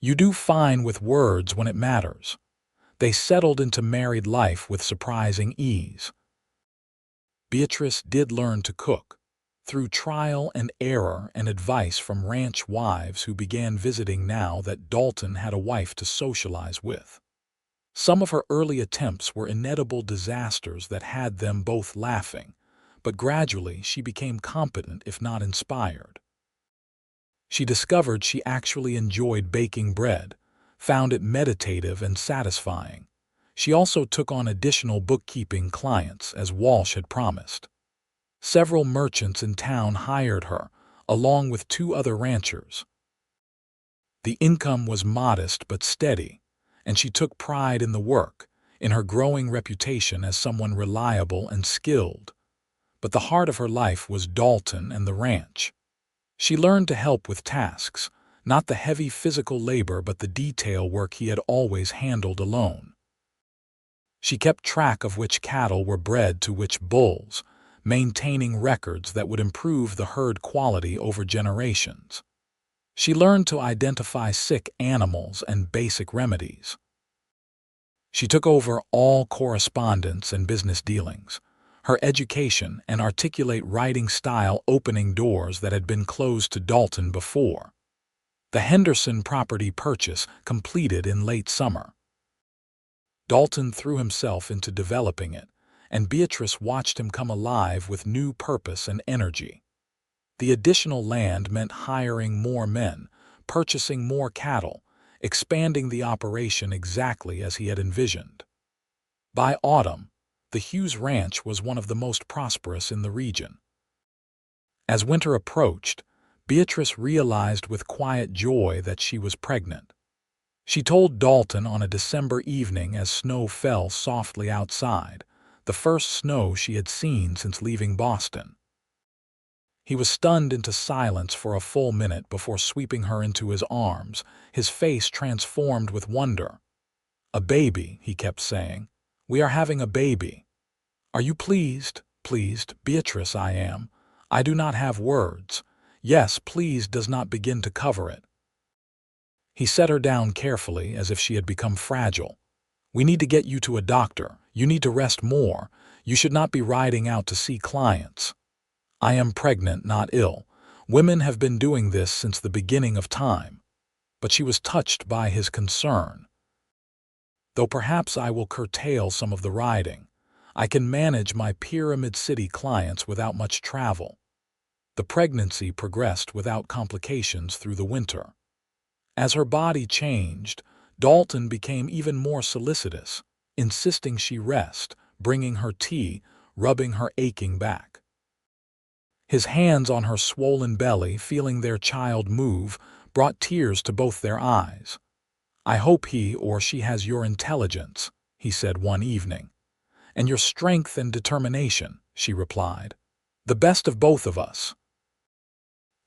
"You do fine with words when it matters." They settled into married life with surprising ease. Beatrice did learn to cook, through trial and error and advice from ranch wives who began visiting now that Dalton had a wife to socialize with. Some of her early attempts were inedible disasters that had them both laughing, but gradually she became competent if not inspired. She discovered she actually enjoyed baking bread, found it meditative and satisfying. She also took on additional bookkeeping clients, as Walsh had promised. Several merchants in town hired her, along with 2 other ranchers. The income was modest but steady, and she took pride in the work, in her growing reputation as someone reliable and skilled. But the heart of her life was Dalton and the ranch. She learned to help with tasks, not the heavy physical labor but the detail work he had always handled alone. She kept track of which cattle were bred to which bulls, maintaining records that would improve the herd quality over generations. She learned to identify sick animals and basic remedies. She took over all correspondence and business dealings, her education and articulate writing style opening doors that had been closed to Dalton before. The Henderson property purchase completed in late summer. Dalton threw himself into developing it, and Beatrice watched him come alive with new purpose and energy. The additional land meant hiring more men, purchasing more cattle, expanding the operation exactly as he had envisioned. By autumn, the Hughes Ranch was one of the most prosperous in the region. As winter approached, Beatrice realized with quiet joy that she was pregnant. She told Dalton on a December evening as snow fell softly outside, the first snow she had seen since leaving Boston. He was stunned into silence for a full minute before sweeping her into his arms, his face transformed with wonder. "A baby," he kept saying. "We are having a baby." "Are you pleased?" "Pleased, Beatrice, I am. I do not have words. Yes, pleased does not begin to cover it." He set her down carefully as if she had become fragile. "We need to get you to a doctor. You need to rest more. You should not be riding out to see clients." "I am pregnant, not ill. Women have been doing this since the beginning of time." But she was touched by his concern. "Though perhaps I will curtail some of the riding. I can manage my pyramid city clients without much travel." The pregnancy progressed without complications through the winter. As her body changed, Dalton became even more solicitous, insisting she rest, bringing her tea, rubbing her aching back. His hands on her swollen belly, feeling their child move, brought tears to both their eyes. "I hope he or she has your intelligence," he said one evening. "And your strength and determination," she replied. "The best of both of us."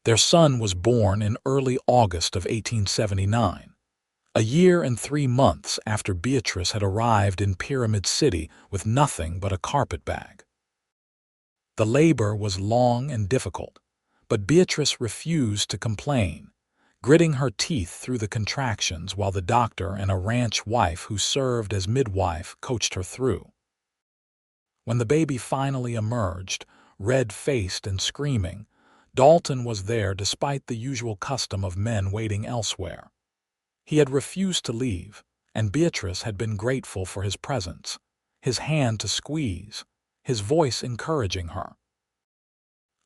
Their son was born in early August of 1879, a year and 3 months after Beatrice had arrived in Pyramid City with nothing but a carpetbag. The labor was long and difficult, but Beatrice refused to complain, gritting her teeth through the contractions while the doctor and a ranch wife who served as midwife coached her through. When the baby finally emerged, red-faced and screaming, Dalton was there despite the usual custom of men waiting elsewhere. He had refused to leave, and Beatrice had been grateful for his presence, his hand to squeeze, his voice encouraging her.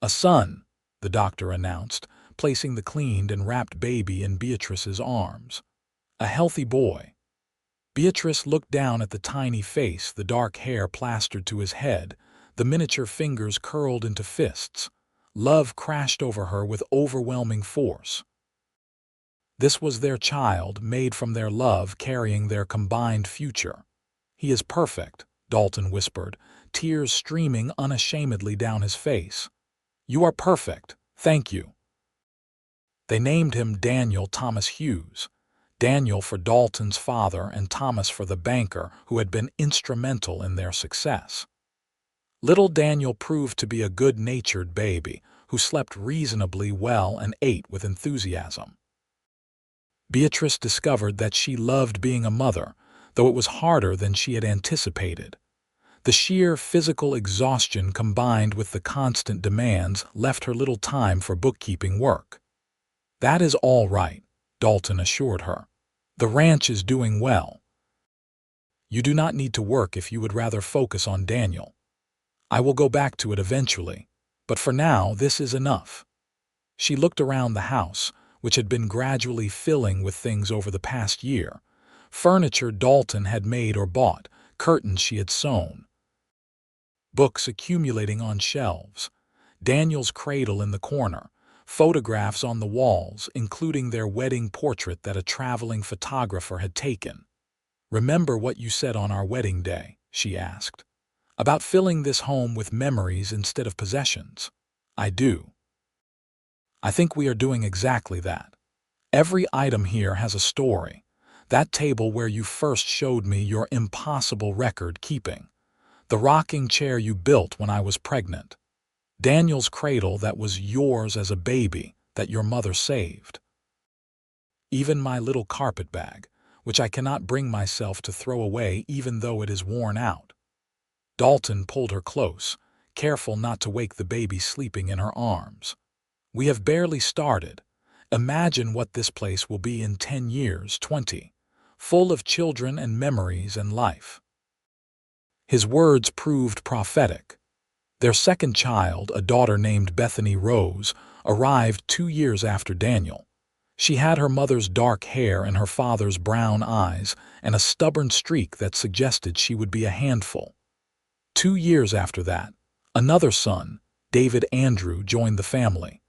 "A son," the doctor announced, placing the cleaned and wrapped baby in Beatrice's arms. "A healthy boy." Beatrice looked down at the tiny face, the dark hair plastered to his head, the miniature fingers curled into fists. Love crashed over her with overwhelming force. This was their child, made from their love, carrying their combined future. "He is perfect," Dalton whispered, tears streaming unashamedly down his face. "You are perfect, thank you." They named him Daniel Thomas Hughes, Daniel for Dalton's father and Thomas for the banker who had been instrumental in their success. Little Daniel proved to be a good-natured baby who slept reasonably well and ate with enthusiasm. Beatrice discovered that she loved being a mother, though it was harder than she had anticipated. The sheer physical exhaustion combined with the constant demands left her little time for bookkeeping work. "That is all right," Dalton assured her. "The ranch is doing well. You do not need to work if you would rather focus on Daniel. I will go back to it eventually, but for now this is enough." She looked around the house, which had been gradually filling with things over the past year. Furniture Dalton had made or bought, curtains she had sewn, books accumulating on shelves, Daniel's cradle in the corner, photographs on the walls, including their wedding portrait that a traveling photographer had taken. "Remember what you said on our wedding day?" she asked. "About filling this home with memories instead of possessions." "I do. I think we are doing exactly that. Every item here has a story. That table where you first showed me your impossible record keeping. The rocking chair you built when I was pregnant. Daniel's cradle that was yours as a baby that your mother saved. Even my little carpetbag, which I cannot bring myself to throw away even though it is worn out." Dalton pulled her close, careful not to wake the baby sleeping in her arms. "We have barely started. Imagine what this place will be in 10 years, 20, full of children and memories and life." His words proved prophetic. Their second child, a daughter named Bethany Rose, arrived 2 years after Daniel. She had her mother's dark hair and her father's brown eyes, and a stubborn streak that suggested she would be a handful. 2 years after that, another son, David Andrew, joined the family.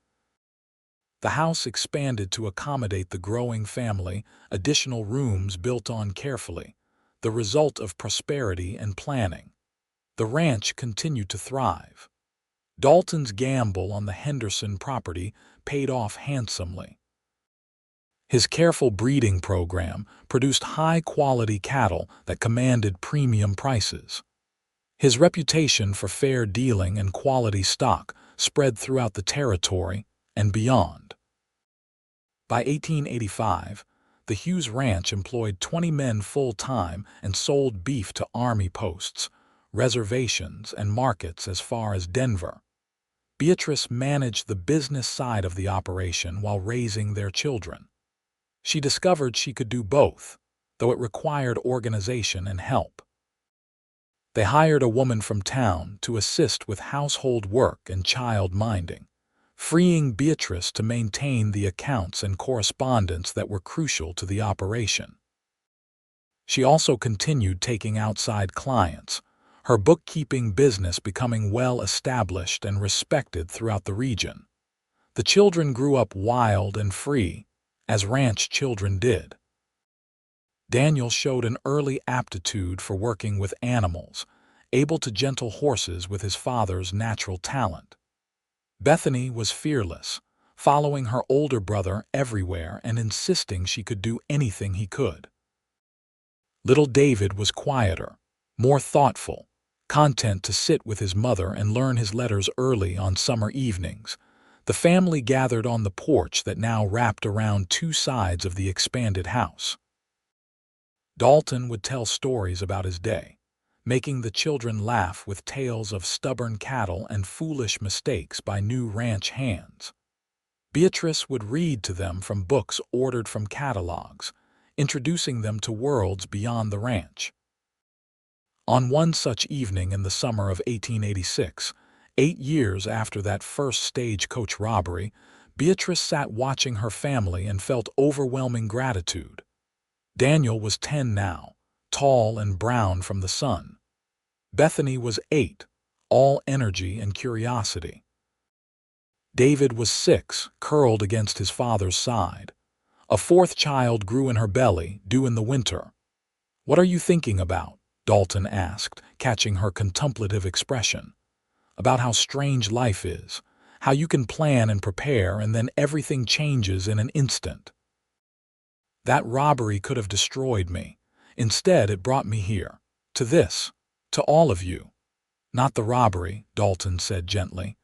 The house expanded to accommodate the growing family, additional rooms built on carefully, the result of prosperity and planning. The ranch continued to thrive. Dalton's gamble on the Henderson property paid off handsomely. His careful breeding program produced high-quality cattle that commanded premium prices. His reputation for fair dealing and quality stock spread throughout the territory and beyond. By 1885, the Hughes Ranch employed 20 men full-time and sold beef to army posts, reservations, and markets as far as Denver. Beatrice managed the business side of the operation while raising their children. She discovered she could do both, though it required organization and help. They hired a woman from town to assist with household work and child minding, freeing Beatrice to maintain the accounts and correspondence that were crucial to the operation. She also continued taking outside clients, her bookkeeping business becoming well established and respected throughout the region. The children grew up wild and free, as ranch children did. Daniel showed an early aptitude for working with animals, able to gentle horses with his father's natural talent. Bethany was fearless, following her older brother everywhere and insisting she could do anything he could. Little David was quieter, more thoughtful, content to sit with his mother and learn his letters early on summer evenings. The family gathered on the porch that now wrapped around two sides of the expanded house. Dalton would tell stories about his day, making the children laugh with tales of stubborn cattle and foolish mistakes by new ranch hands. Beatrice would read to them from books ordered from catalogs, introducing them to worlds beyond the ranch. On one such evening in the summer of 1886, 8 years after that first stagecoach robbery, Beatrice sat watching her family and felt overwhelming gratitude. Daniel was 10 now, tall and brown from the sun. Bethany was 8, all energy and curiosity. David was 6, curled against his father's side. A fourth child grew in her belly, due in the winter. "What are you thinking about?" Dalton asked, catching her contemplative expression. "About how strange life is, how you can plan and prepare and then everything changes in an instant. That robbery could have destroyed me. Instead, it brought me here, to this, to all of you." "Not the robbery," Dalton said gently.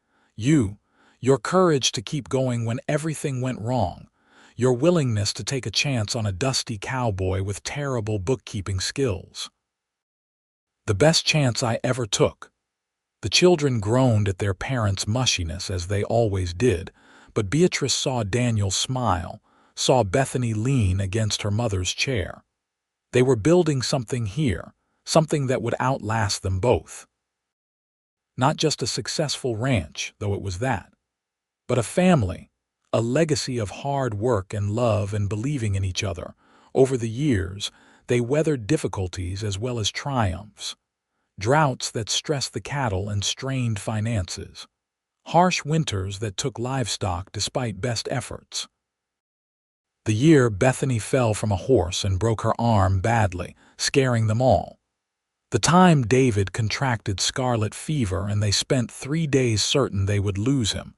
Your courage to keep going when everything went wrong. Your willingness to take a chance on a dusty cowboy with terrible bookkeeping skills." "The best chance I ever took." The children groaned at their parents' mushiness as they always did, but Beatrice saw Daniel smile, saw Bethany lean against her mother's chair. They were building something here, something that would outlast them both. Not just a successful ranch, though it was that, but a family, a legacy of hard work and love and believing in each other. Over the years, they weathered difficulties as well as triumphs. Droughts that stressed the cattle and strained finances. Harsh winters that took livestock despite best efforts. The year Bethany fell from a horse and broke her arm badly, scaring them all. The time David contracted scarlet fever and they spent 3 days certain they would lose him,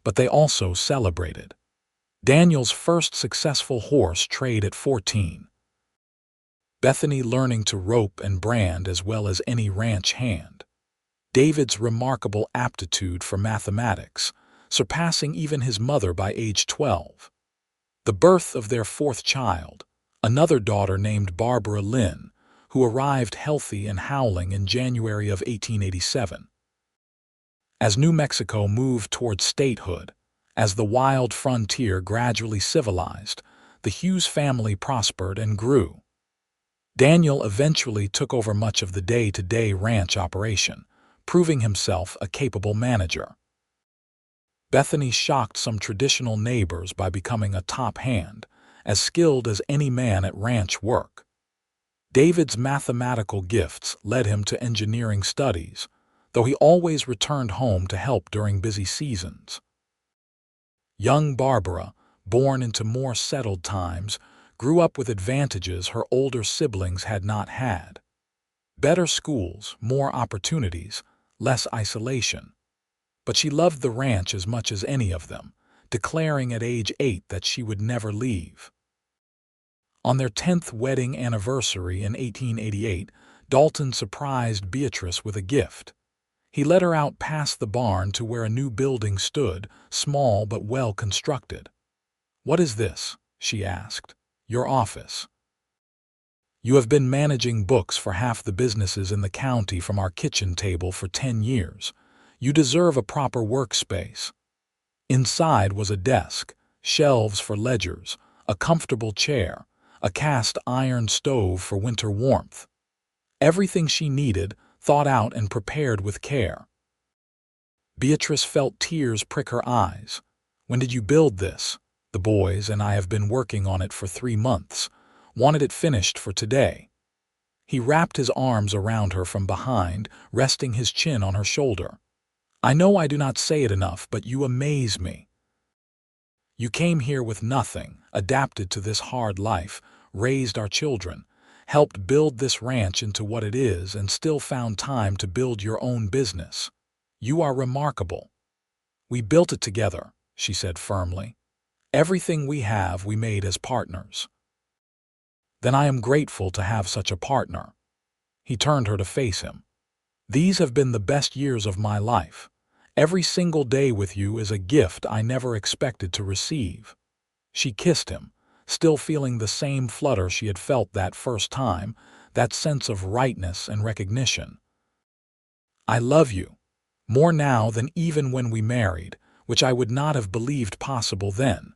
but they also celebrated. Daniel's first successful horse trade at 14. Bethany learning to rope and brand as well as any ranch hand. David's remarkable aptitude for mathematics, surpassing even his mother by age 12. The birth of their fourth child, another daughter named Barbara Lynn, who arrived healthy and howling in January of 1887. As New Mexico moved toward statehood, as the wild frontier gradually civilized, the Hughes family prospered and grew. Daniel eventually took over much of the day-to-day ranch operation, proving himself a capable manager. Bethany shocked some traditional neighbors by becoming a top hand, as skilled as any man at ranch work. David's mathematical gifts led him to engineering studies, though he always returned home to help during busy seasons. Young Barbara, born into more settled times, grew up with advantages her older siblings had not had. Better schools, more opportunities, less isolation. But she loved the ranch as much as any of them, declaring at age 8 that she would never leave. On their 10th wedding anniversary in 1888, Dalton surprised Beatrice with a gift. He led her out past the barn to where a new building stood, small but well constructed. "What is this?" she asked. "Your office. You have been managing books for half the businesses in the county from our kitchen table for 10 years. You deserve a proper workspace." Inside was a desk, shelves for ledgers, a comfortable chair, a cast iron stove for winter warmth. Everything she needed, thought out and prepared with care. Beatrice felt tears prick her eyes. "When did you build this?" "The boys and I have been working on it for 3 months. Wanted it finished for today." He wrapped his arms around her from behind, resting his chin on her shoulder. "I know I do not say it enough, but you amaze me. You came here with nothing, adapted to this hard life, raised our children, helped build this ranch into what it is, and still found time to build your own business. You are remarkable." "We built it together," she said firmly. "Everything we have we made as partners." "Then I am grateful to have such a partner." He turned her to face him. "These have been the best years of my life. Every single day with you is a gift I never expected to receive." She kissed him, still feeling the same flutter she had felt that first time, that sense of rightness and recognition. "I love you, more now than even when we married, which I would not have believed possible then."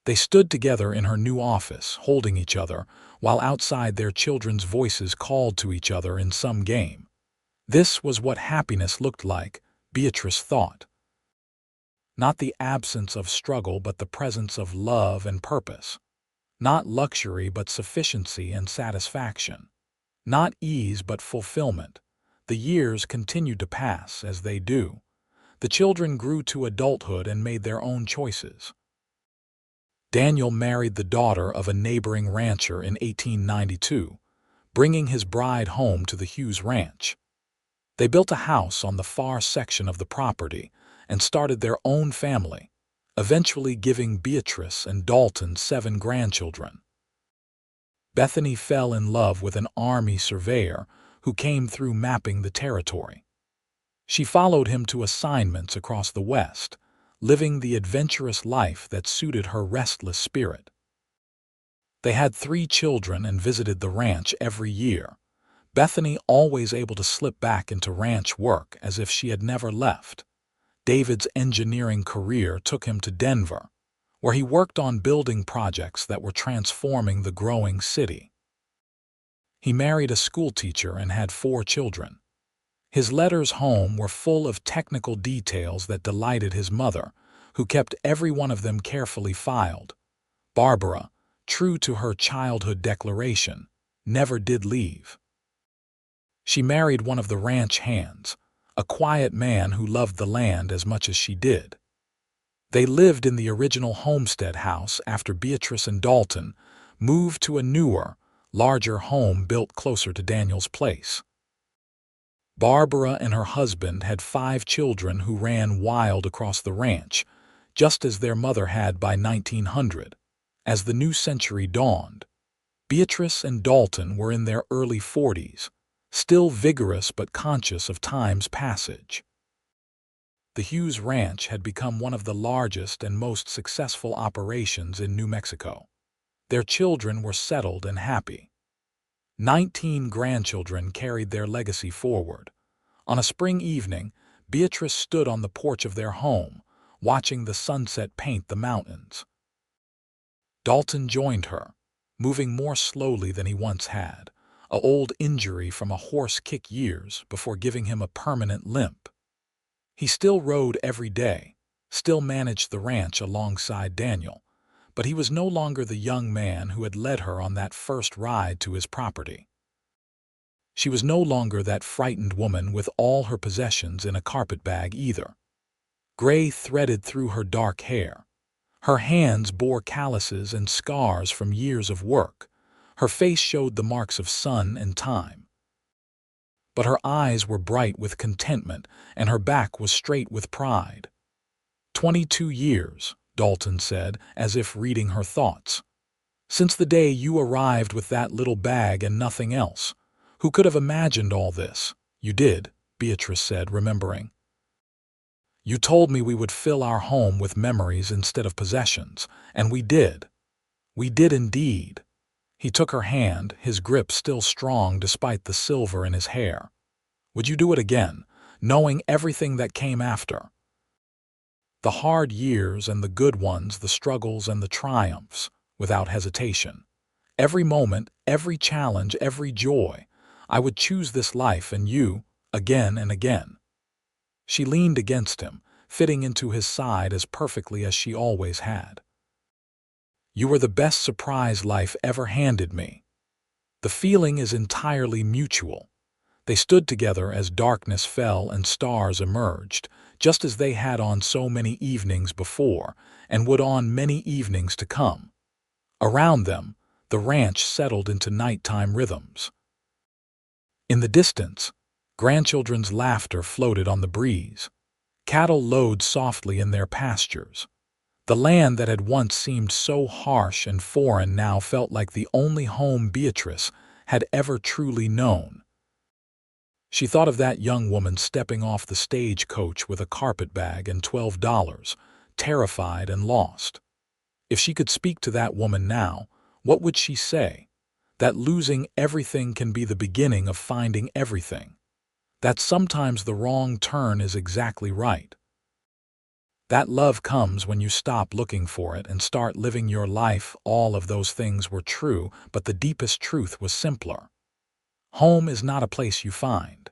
They stood together in her new office, holding each other, while outside their children's voices called to each other in some game. This was what happiness looked like, Beatrice thought. Not the absence of struggle, but the presence of love and purpose. Not luxury, but sufficiency and satisfaction. Not ease, but fulfillment. The years continued to pass, as they do. The children grew to adulthood and made their own choices. Daniel married the daughter of a neighboring rancher in 1892, bringing his bride home to the Hughes ranch. They built a house on the far section of the property and started their own family, eventually giving Beatrice and Dalton 7 grandchildren. Bethany fell in love with an Army surveyor who came through mapping the territory. She followed him to assignments across the West, living the adventurous life that suited her restless spirit. They had 3 children and visited the ranch every year, Bethany always able to slip back into ranch work as if she had never left. David's engineering career took him to Denver, where he worked on building projects that were transforming the growing city. He married a schoolteacher and had 4 children. His letters home were full of technical details that delighted his mother, who kept every one of them carefully filed. Barbara, true to her childhood declaration, never did leave. She married one of the ranch hands, a quiet man who loved the land as much as she did. They lived in the original homestead house after Beatrice and Dalton moved to a newer, larger home built closer to Daniel's place. Barbara and her husband had 5 children who ran wild across the ranch, just as their mother had by 1900. As the new century dawned, Beatrice and Dalton were in their early 40s, still vigorous but conscious of time's passage. The Hughes Ranch had become one of the largest and most successful operations in New Mexico. Their children were settled and happy. 19 grandchildren carried their legacy forward. On a spring evening, Beatrice stood on the porch of their home, watching the sunset paint the mountains. Dalton joined her, moving more slowly than he once had, an old injury from a horse kick years before giving him a permanent limp. He still rode every day, still managed the ranch alongside Daniel, but he was no longer the young man who had led her on that first ride to his property. She was no longer that frightened woman with all her possessions in a carpet bag either. Gray threaded through her dark hair. Her hands bore calluses and scars from years of work. Her face showed the marks of sun and time. But her eyes were bright with contentment, and her back was straight with pride. 22 years, Dalton said, as if reading her thoughts. Since the day you arrived with that little bag and nothing else. Who could have imagined all this? You did, Beatrice said, remembering. You told me we would fill our home with memories instead of possessions, and we did. We did indeed. He took her hand, his grip still strong despite the silver in his hair. Would you do it again, knowing everything that came after? The hard years and the good ones, the struggles and the triumphs, without hesitation. Every moment, every challenge, every joy. I would choose this life and you, again and again. She leaned against him, fitting into his side as perfectly as she always had. You were the best surprise life ever handed me. The feeling is entirely mutual. They stood together as darkness fell and stars emerged, just as they had on so many evenings before, and would on many evenings to come. Around them, the ranch settled into nighttime rhythms. In the distance, grandchildren's laughter floated on the breeze. Cattle lowed softly in their pastures. The land that had once seemed so harsh and foreign now felt like the only home Beatrice had ever truly known. She thought of that young woman stepping off the stagecoach with a carpetbag and $12, terrified and lost. If she could speak to that woman now, what would she say? That losing everything can be the beginning of finding everything. That sometimes the wrong turn is exactly right. That love comes when you stop looking for it and start living your life. All of those things were true, but the deepest truth was simpler. Home is not a place you find.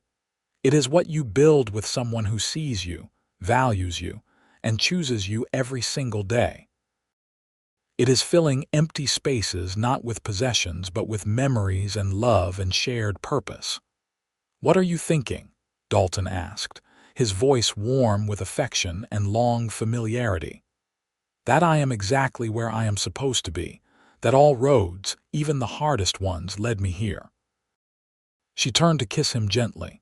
It is what you build with someone who sees you, values you, and chooses you every single day. It is filling empty spaces not with possessions but with memories and love and shared purpose. "What are you thinking?" Dalton asked, his voice warm with affection and long familiarity. "That I am exactly where I am supposed to be, that all roads, even the hardest ones, led me here." She turned to kiss him gently.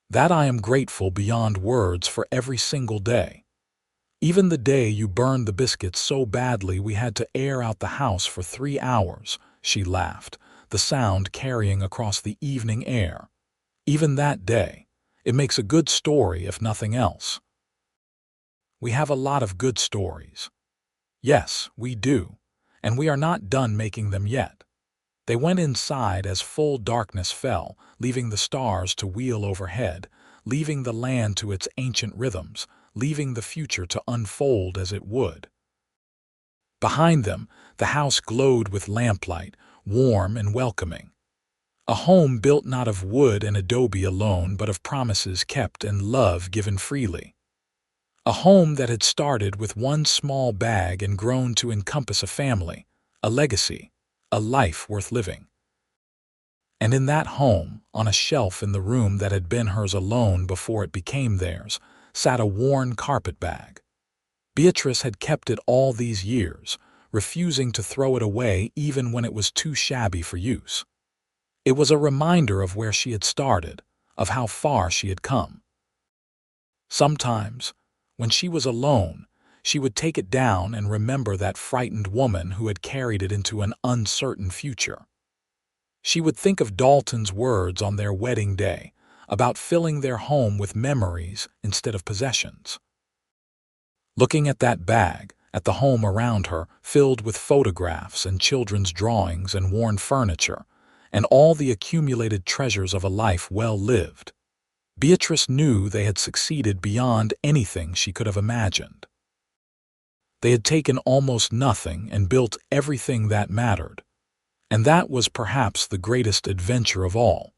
"That I am grateful beyond words for every single day. Even the day you burned the biscuits so badly we had to air out the house for 3 hours," she laughed, the sound carrying across the evening air. "Even that day. It makes a good story if nothing else." "We have a lot of good stories." "Yes, we do, and we are not done making them yet." They went inside as full darkness fell, leaving the stars to wheel overhead, leaving the land to its ancient rhythms, leaving the future to unfold as it would. Behind them, the house glowed with lamplight, warm and welcoming. A home built not of wood and adobe alone, but of promises kept and love given freely. A home that had started with one small bag and grown to encompass a family, a legacy, a life worth living. And in that home, on a shelf in the room that had been hers alone before it became theirs, sat a worn carpetbag. Beatrice had kept it all these years, refusing to throw it away even when it was too shabby for use. It was a reminder of where she had started, of how far she had come. Sometimes, when she was alone, she would take it down and remember that frightened woman who had carried it into an uncertain future. She would think of Dalton's words on their wedding day, about filling their home with memories instead of possessions. Looking at that bag, at the home around her, filled with photographs and children's drawings and worn furniture, and all the accumulated treasures of a life well lived, Beatrice knew they had succeeded beyond anything she could have imagined. They had taken almost nothing and built everything that mattered, and that was perhaps the greatest adventure of all.